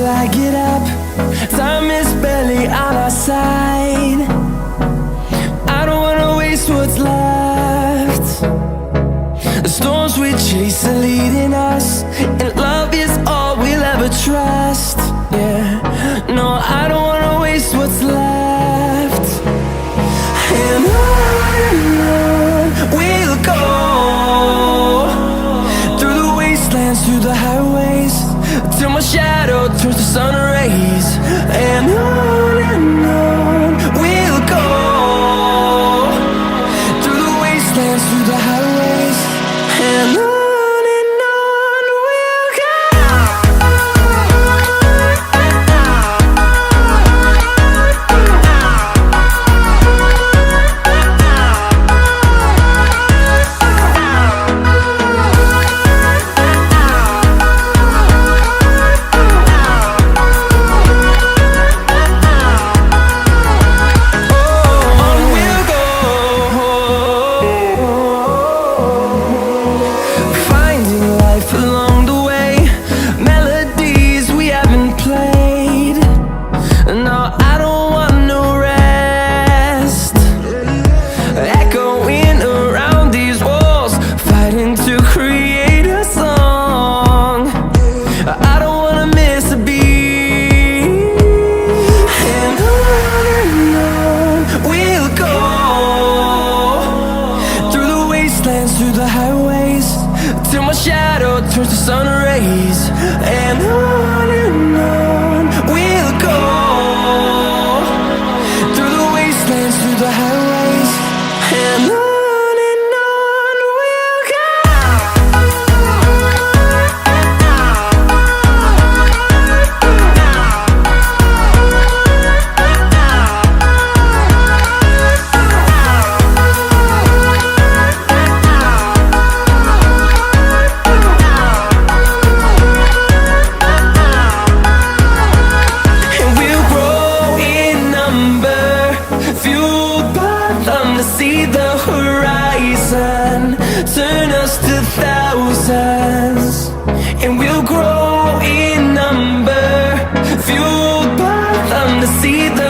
flag it up. Time is barely on our side. I don't wanna waste what's left. The storms we chase are leading us, and love is all we'll ever trust. Yeah, no, I don't wanna waste what's left. And on we'll go, through the wastelands, through the highways, till my shadow turns to sun rays. And on we'll go, through the wastelands, through the highways, and on we'll go. Through the highways, till my shadow turns to sun rays. And on we'll go, through the wastelands, through the highways, and on we'll go. To see the horizon turn us to thousands, and we'll grow in number, fueled by them to see the